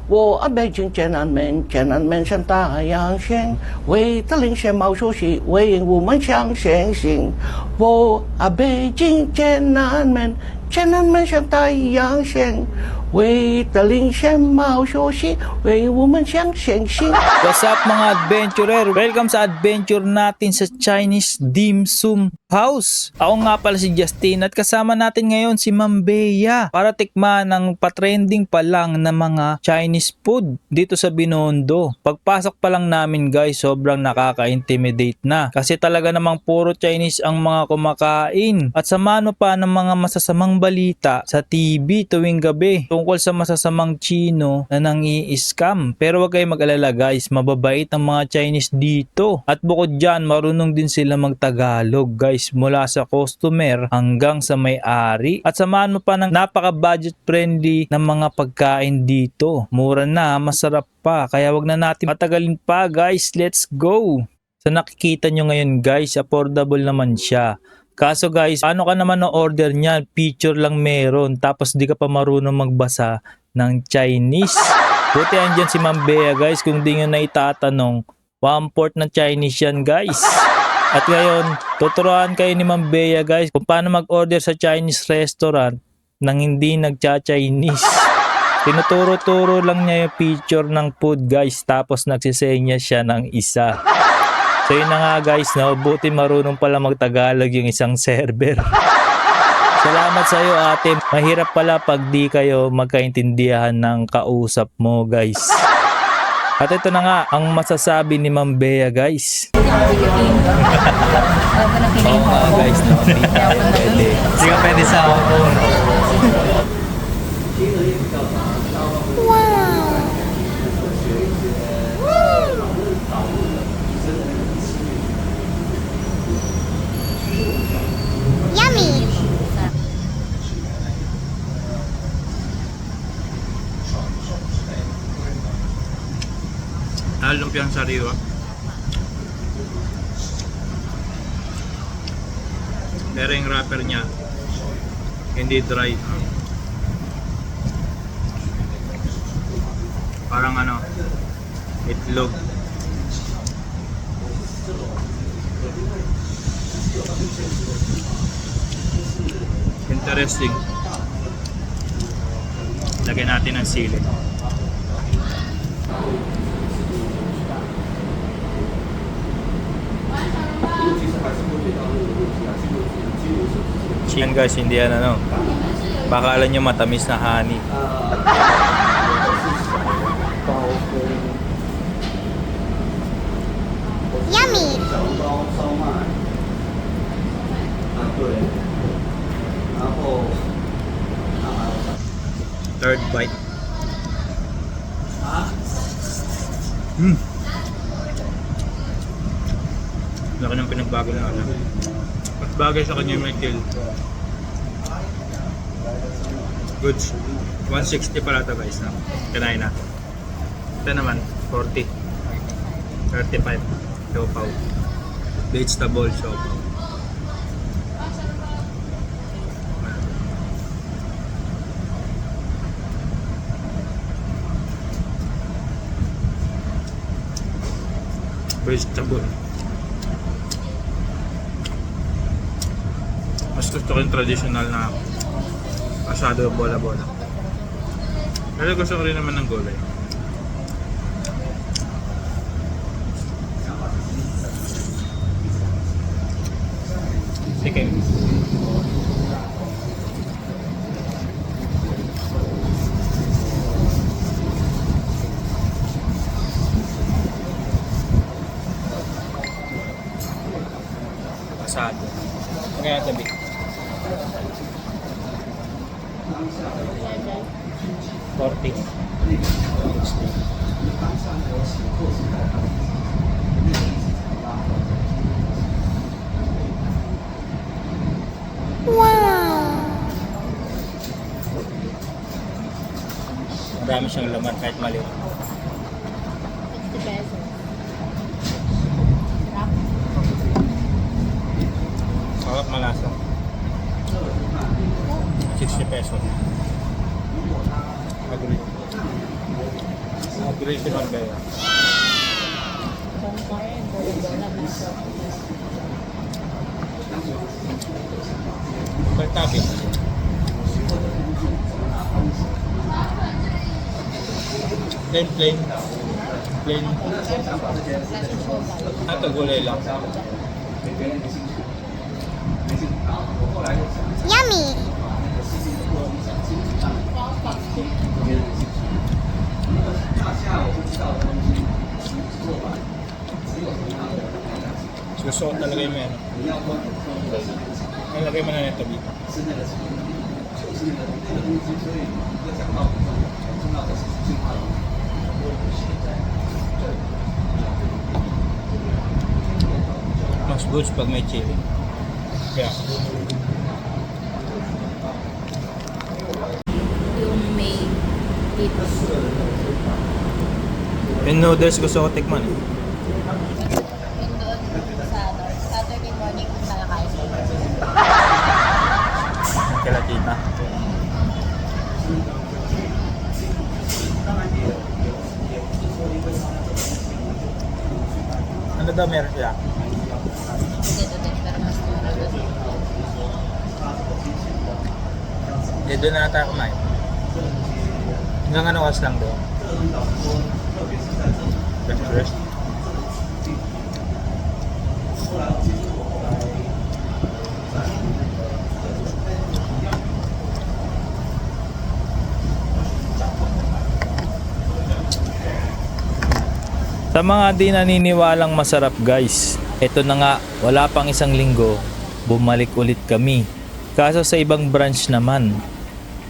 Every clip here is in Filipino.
我北京见南门，见南门上大阳线，为的领先毛主席，为我们向前行。我北京见南门，见南门上大阳线，为的领先毛主席，为我们向前行。What's up mga adventurer? Welcome sa adventure natin sa Chinese Dim Sum House. Ako nga pala si Justin at kasama natin ngayon si Ma'am Bea para tikman ang patrending pa lang na mga Chinese food dito sa Binondo. Pagpasok pa lang namin guys, sobrang nakaka-intimidate na kasi talaga namang puro Chinese ang mga kumakain at samahan mo pa ng mga masasamang balita sa TV tuwing gabi tungkol sa masasamang Chino na nang-i-scam. Pero wag kayong mag-alala guys, mababait ang mga Chinese dito. At bukod dyan, marunong din sila mag-Tagalog guys, mula sa customer hanggang sa may-ari. At samahan mo pa ng napaka-budget friendly na mga pagkain dito. Mura na, masarap pa. Kaya wag na natin matagalin pa guys, let's go! Sa nakikita nyo ngayon guys, affordable naman siya. Kaso guys, paano ka naman na-order niyan? Picture lang meron, tapos di ka pa marunong magbasa ng Chinese. Buti andyan si Ma'am Bea guys, kung di nyo na itatanong, 1/4 ng Chinese yan guys. At ngayon, tuturuan kayo ni Ma'am Bea guys kung paano mag-order sa Chinese restaurant nang hindi nagcha-Chinese. Tinuturo-turo lang niya yung picture ng food guys, tapos nagsisenya siya ng isa. So yun na nga guys, buti marunong pala mag-Tagalog yung isang server. Salamat sa iyo ate. Mahirap pala pag di kayo magkaintindihan ng kausap mo guys. At ito na nga ang masasabi ni Ma'am Bea guys. Oo nga guys, hindi ka pwede sa ako. Lumpiang sariwa. Pero yung wrapper niya hindi dry. Parang ano, itlog. Interesting. Lagyan natin ng sili. Yan guys, hindi yan ano. Baka alam nyo matamis na honey. Yummy! Third bite. Laki ng pinagbago na ano. Mas bagay sa kanya yung Michael. Goods. 160 pala ito guys na. Kinain na. Ito naman 40. 35. Siopaw. Vegetable siopaw. Vegetable. Mas gusto ko yung traditional na asado bola-bola. Pero gusto ko rin naman ng gulay. Sige. Asado. Kaya tabi. 40. Wow! Marami siyang laman kahit maliit. 50 pesos. Sarap malasa. 60 pesos. Agree. Agree si Mambea. Pagtabi. Plain. Ito gulay lang. Yummy. Susuot talaga yung ano. Nalagay mo na nito dito. Mas goods pag may chili. Kaya. Yung may dito. Yung noodles gusto ko tikman. Yung doon sa Saturday morning kung tayo kain. Kala tita. Ano daw meron siya? Dito din, pero mas mura doon. Eh, doon na tayo kumain. Hanggang ano oras lang doon? Breakfast. Sa mga di naniniwalang masarap guys, ito na nga, wala pang isang linggo, bumalik ulit kami. Kaso sa ibang branch naman.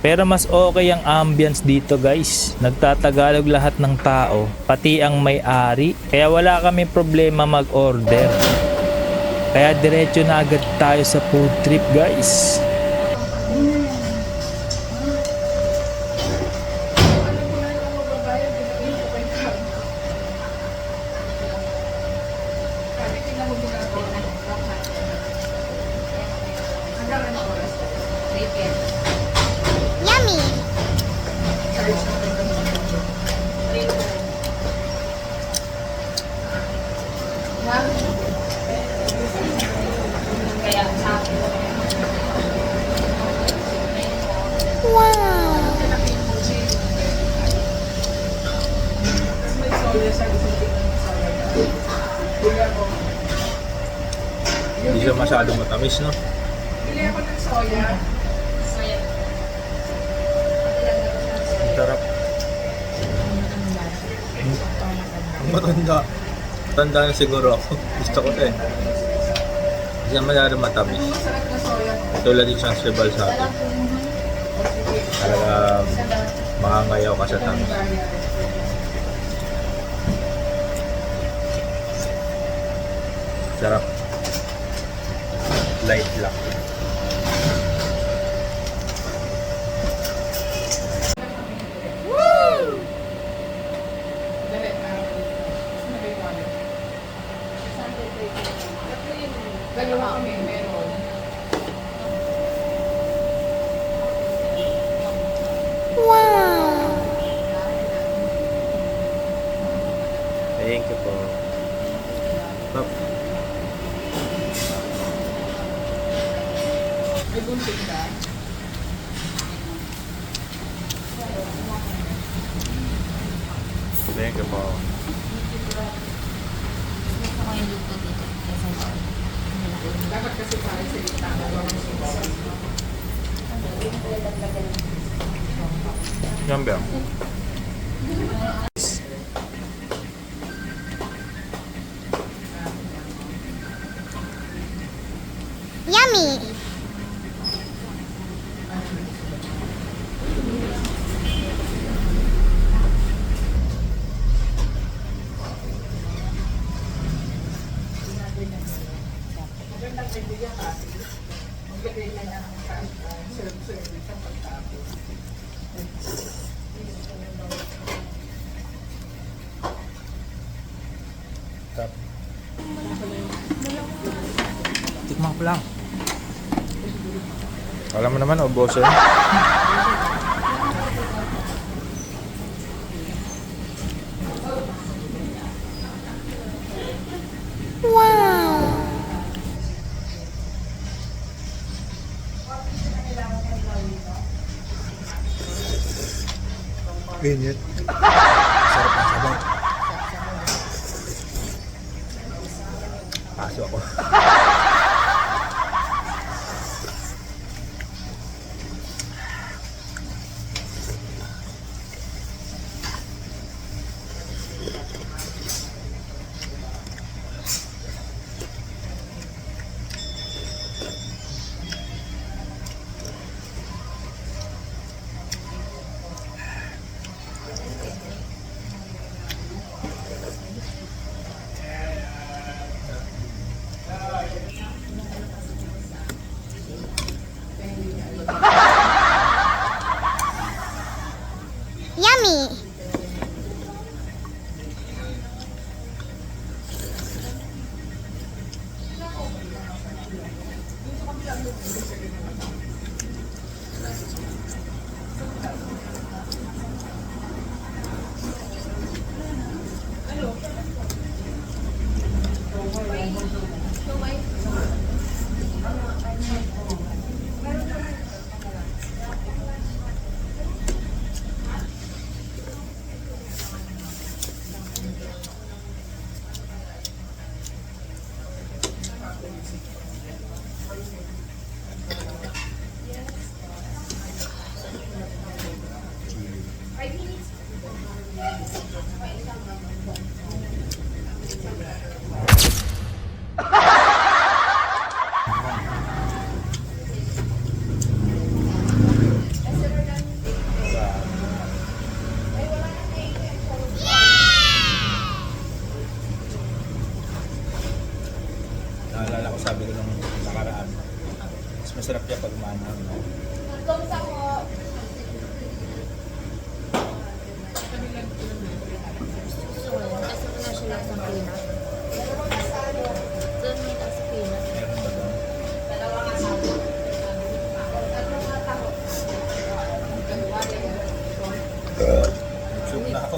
Pero mas okay ang ambience dito guys. Nagtatagalog lahat ng tao, pati ang may-ari. Kaya wala kami problema mag-order. Kaya diretso na agad tayo sa food trip guys. Yummy. Wow. Hindi siya masyadong matamis, no? Ang sarap. Ang matanda. Tanda na siguro ako. Gusto ko ito eh. Hindi siya masyadong matamis. Tulad din siyang sibal sa atin. Talagang makangayaw ka sa tamis. Sarap. Light lang. Wow. Thank you po. Stop. Thank you po. Gusto ko yung luto dito. Kasi dapat kasi pare sa Yan ba? Yummy. Stop. Tikman ko lang. Alam mo naman, ubusin. Wow! Init. Sarap ng sabaw. Paso ako. Yummy! Naalala ko, sabi ko nung nakaraan, mas masarap niya pag umaanghang. Meron ba doon? Soup na ako.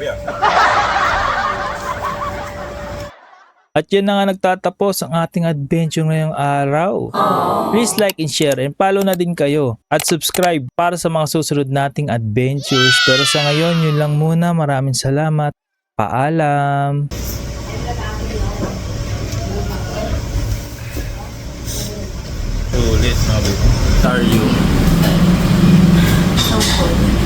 Biyak. At yan na nga nagtatapos ang ating adventure ngayong araw. Please like and share and follow na din kayo. At subscribe para sa mga susunod nating adventures. Pero sa ngayon, yun lang muna. Maraming salamat. Paalam. Ulit, no? Tar you. So cool.